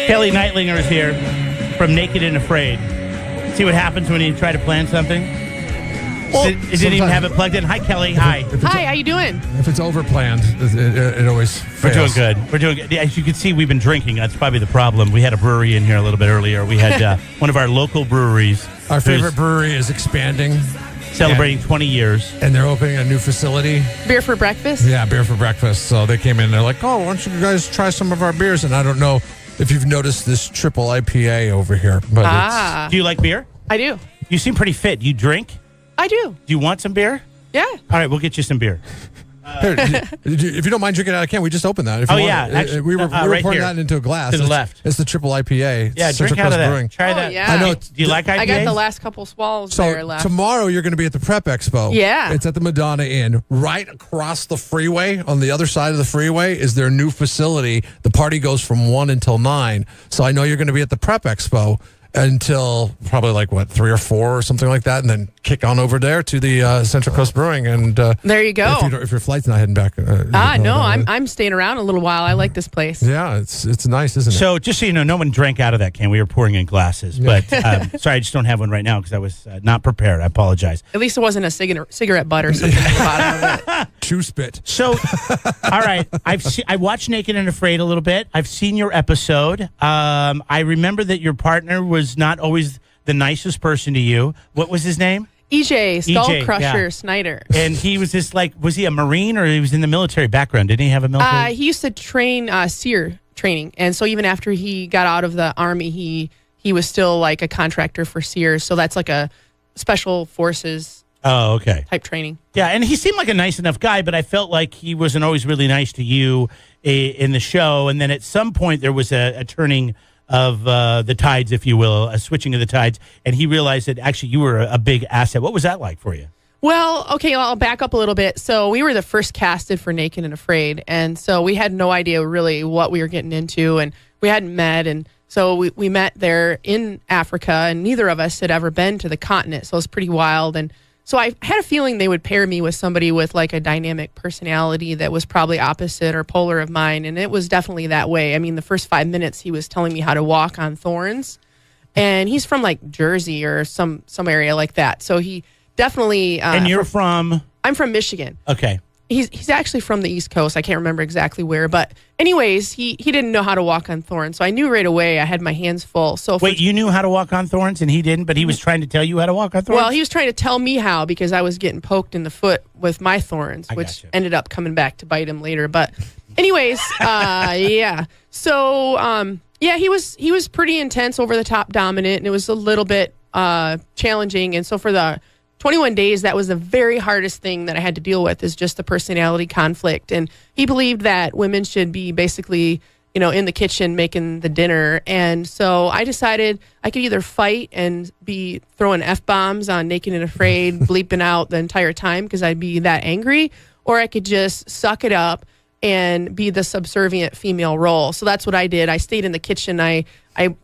Kellie Nightlinger is here from Naked and Afraid. See what happens when you try to plan something? Well, it didn't even have it plugged in. Hi, Kellie. Hi. Hi, how you doing? If it's overplanned, it always fails. We're doing good. We're doing good. As you can see, we've been drinking. That's probably the problem. We had a brewery in here a little bit earlier. We had one of our local breweries. Our favorite brewery is expanding. Celebrating 20 years. And they're opening a new facility. Beer for breakfast? Yeah, beer for breakfast. So they came in and they're like, oh, why don't you guys try some of our beers? And I don't know if you've noticed this triple IPA over here. But Do you like beer? I do. You seem pretty fit. You drink? I do. Do you want some beer? Yeah. All right, we'll get you some beer. Here, if you don't mind drinking out of a can, we just opened that. If you want, actually, we were right pouring here. that into a glass. To the left. It's the triple IPA. Yeah, it's drink out of that. Brewing. Try that. Yeah. I know. Do you like IPAs? I got the last couple swallows there left. Tomorrow you're going to be at the Prep Expo. Yeah. It's at the Madonna Inn. Right across the freeway, on the other side of the freeway, is their new facility. The party goes from 1 until 9. So I know you're going to be at the Prep Expo until probably 3 or 4 or something like that, and then kick on over there to the Central Coast Brewing. And there you go. If your flight's not heading back. No, I'm staying around a little while. I like this place. Yeah, it's nice, isn't it? So just so you know, no one drank out of that can. We were pouring in glasses. But sorry, I just don't have one right now because I was not prepared. I apologize. At least it wasn't a cigarette butt or something at the bottom of it. Chew spit. So, all right, I watched Naked and Afraid a little bit. I've seen your episode. I remember that your partner was not always the nicest person to you. What was his name? EJ, Skull Crusher Snyder. And he was just was he a Marine or he was in the military background? Didn't he have a military? He used to train SEER training. And so even after he got out of the Army, he was still like a contractor for SEER. So that's like a special forces type training. Yeah, and he seemed like a nice enough guy, but I felt like he wasn't always really nice to you in the show. And then at some point there was a turning of the tides, if you will, a switching of the tides, and he realized that actually you were a big asset. What was that like for you? Well, okay, I'll back up a little bit. So we were the first casted for Naked and Afraid, and so we had no idea really what we were getting into, and we hadn't met, and so we met there in Africa, and neither of us had ever been to the continent, so it was pretty wild. And so I had a feeling they would pair me with somebody with like a dynamic personality that was probably opposite or polar of mine, and it was definitely that way. I mean, the first 5 minutes he was telling me how to walk on thorns, and he's from like Jersey or some area like that. So he definitely. And you're from? I'm from Michigan. Okay. He's actually from the East Coast. I can't remember exactly where, but anyways, he didn't know how to walk on thorns. So I knew right away I had my hands full. So wait, you knew how to walk on thorns and he didn't, but he was trying to tell you how to walk on thorns? Well, he was trying to tell me how because I was getting poked in the foot with my thorns, which ended up coming back to bite him later. But anyways, yeah. So he was pretty intense, over the top dominant, and it was a little bit challenging. And so for the 21 days, that was the very hardest thing that I had to deal with, is just the personality conflict. And he believed that women should be basically, in the kitchen making the dinner. And so I decided I could either fight and be throwing F-bombs on Naked and Afraid, bleeping out the entire time because I'd be that angry, or I could just suck it up and be the subservient female role. So that's what I did. I stayed in the kitchen. I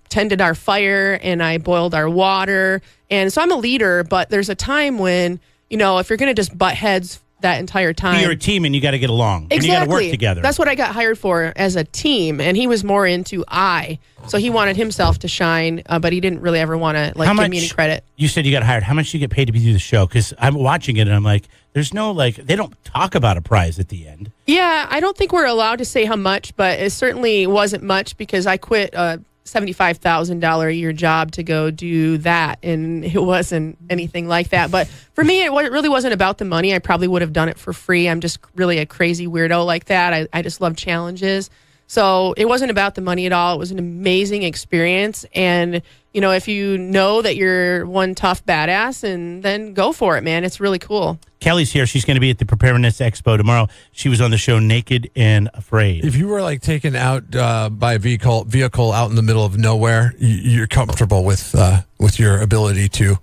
tended our fire and I boiled our water. And so I'm a leader, but there's a time when, if you're going to just butt heads that entire time. You're a team and you got to get along. Exactly. And you got to work together. That's what I got hired for, as a team. And he was more into I. So he wanted himself to shine, but he didn't really ever want to give me any credit. You said you got hired. How much do you get paid to be through the show? Because I'm watching it and I'm like, there's no, they don't talk about a prize at the end. Yeah, I don't think we're allowed to say how much, but it certainly wasn't much because I quit a $75,000 a year job to go do that, and it wasn't anything like that. But for me, it really wasn't about the money. I probably would have done it for free. I'm just really a crazy weirdo like that. I just love challenges. So it wasn't about the money at all. It was an amazing experience. And, if you know that you're one tough badass, and then go for it, man. It's really cool. Kellie's here. She's going to be at the Preparedness Expo tomorrow. She was on the show Naked and Afraid. If you were taken out by a vehicle out in the middle of nowhere, you're comfortable with your ability to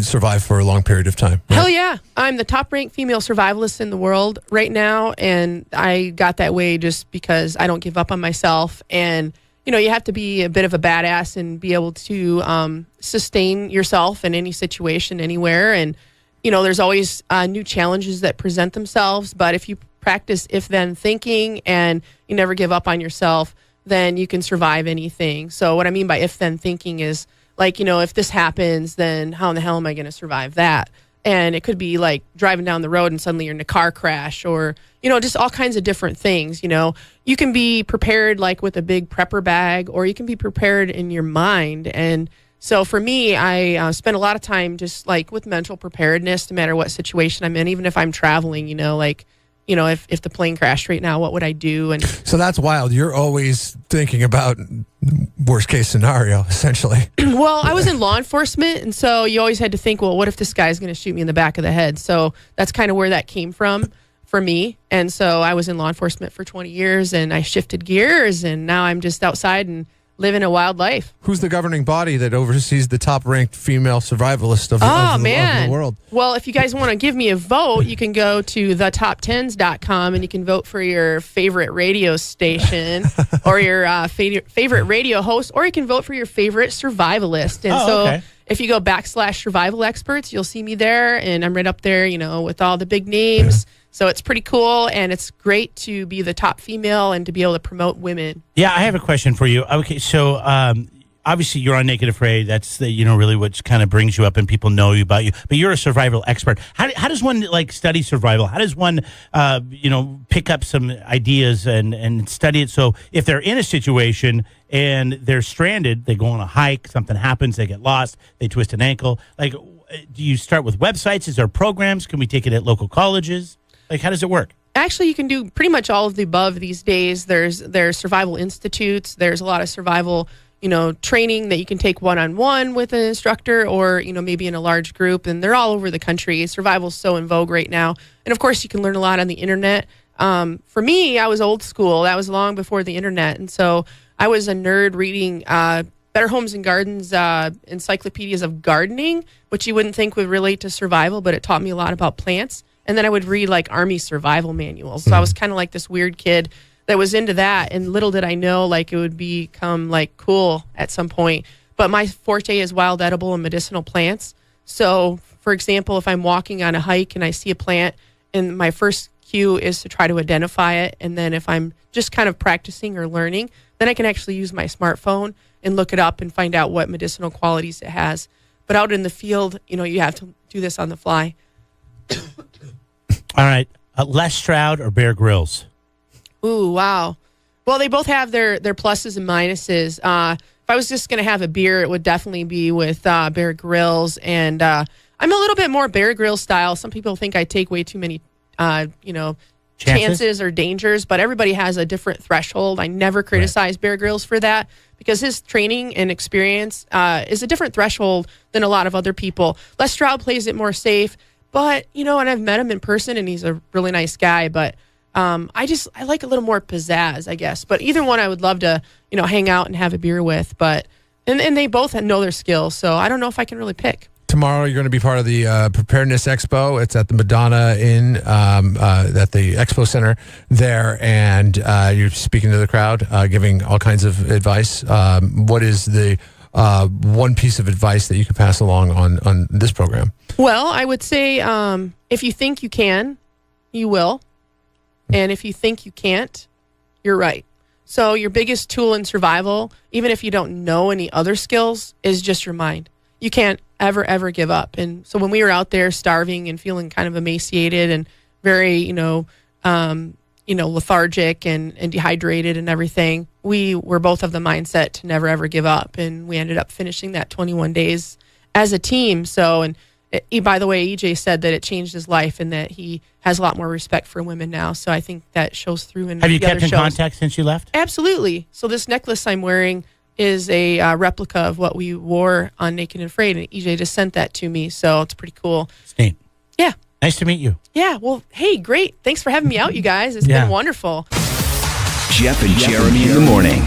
survive for a long period of time. Right? Hell yeah. I'm the top-ranked female survivalist in the world right now, and I got that way just because I don't give up on myself. And, you have to be a bit of a badass and be able to sustain yourself in any situation, anywhere. And, there's always new challenges that present themselves. But if you practice if-then thinking and you never give up on yourself, then you can survive anything. So what I mean by if-then thinking is like, if this happens, then how in the hell am I going to survive that? And it could be like driving down the road and suddenly you're in a car crash or, just all kinds of different things. You can be prepared like with a big prepper bag, or you can be prepared in your mind. And so for me, I spend a lot of time just like with mental preparedness, no matter what situation I'm in, even if I'm traveling, if the plane crashed right now, what would I do? And so that's wild. You're always thinking about worst case scenario, essentially. Well, I was in law enforcement, and so you always had to think, well, what if this guy's going to shoot me in the back of the head? So that's kind of where that came from for me. And so I was in law enforcement for 20 years, and I shifted gears, and now I'm just outside and living a wild life. Who's the governing body that oversees the top-ranked female survivalist of the world? Well, if you guys want to give me a vote, you can go to thetop10s.com and you can vote for your favorite radio station or your favorite radio host, or you can vote for your favorite survivalist. And if you go /survival experts, you'll see me there, and I'm right up there, with all the big names. So it's pretty cool, and it's great to be the top female and to be able to promote women. Yeah, I have a question for you. Okay, so obviously you're on Naked Afraid. That's really what kind of brings you up and people know you about you. But you're a survival expert. How does one study survival? How does one pick up some ideas and study it? So if they're in a situation and they're stranded, they go on a hike, something happens, they get lost, they twist an ankle. Like, do you start with websites? Is there programs? Can we take it at local colleges? Like, how does it work? Actually, you can do pretty much all of the above these days. There's survival institutes. There's a lot of survival, training that you can take one-on-one with an instructor, or, maybe in a large group. And they're all over the country. Survival's so in vogue right now. And of course, you can learn a lot on the internet. For me, I was old school. That was long before the internet. And so I was a nerd reading Better Homes and Gardens encyclopedias of gardening, which you wouldn't think would relate to survival, but it taught me a lot about plants. And then I would read like Army survival manuals. So I was kind of like this weird kid that was into that. And little did I know, like, it would become like cool at some point. But my forte is wild edible and medicinal plants. So, for example, if I'm walking on a hike and I see a plant, and my first cue is to try to identify it. And then if I'm just kind of practicing or learning, then I can actually use my smartphone and look it up and find out what medicinal qualities it has. But out in the field, you have to do this on the fly. All right. Les Stroud or Bear Grylls? Ooh, wow. Well, they both have their pluses and minuses. If I was just going to have a beer, it would definitely be with Bear Grylls. And I'm a little bit more Bear Grylls style. Some people think I take way too many, chances or dangers, but everybody has a different threshold. I never criticize Bear Grylls for that, because his training and experience is a different threshold than a lot of other people. Les Stroud plays it more safe. But, and I've met him in person, and he's a really nice guy. But I like a little more pizzazz, I guess. But either one I would love to, hang out and have a beer with. But and they both know their skills. So I don't know if I can really pick. Tomorrow you're going to be part of the Preparedness Expo. It's at the Madonna Inn at the Expo Center there. And you're speaking to the crowd, giving all kinds of advice. What is the one piece of advice that you could pass along on this program? Well, I would say if you think you can, you will. And if you think you can't, you're right. So your biggest tool in survival, even if you don't know any other skills, is just your mind. You can't ever give up. And so when we were out there starving and feeling kind of emaciated and very, lethargic and dehydrated and everything, we were both of the mindset to never ever give up. And we ended up finishing that 21 days as a team. So, and by the way, EJ said that it changed his life and that he has a lot more respect for women now. So I think that shows through in Have you the kept other in shows. contact since you left? Absolutely. So this necklace I'm wearing is a replica of what we wore on Naked and Afraid, and EJ just sent that to me. So it's pretty cool. It's neat. Yeah. Nice to meet you. Yeah. Well, hey, great. Thanks for having me out, you guys. It's been wonderful. Jeff and Jeremy in the morning.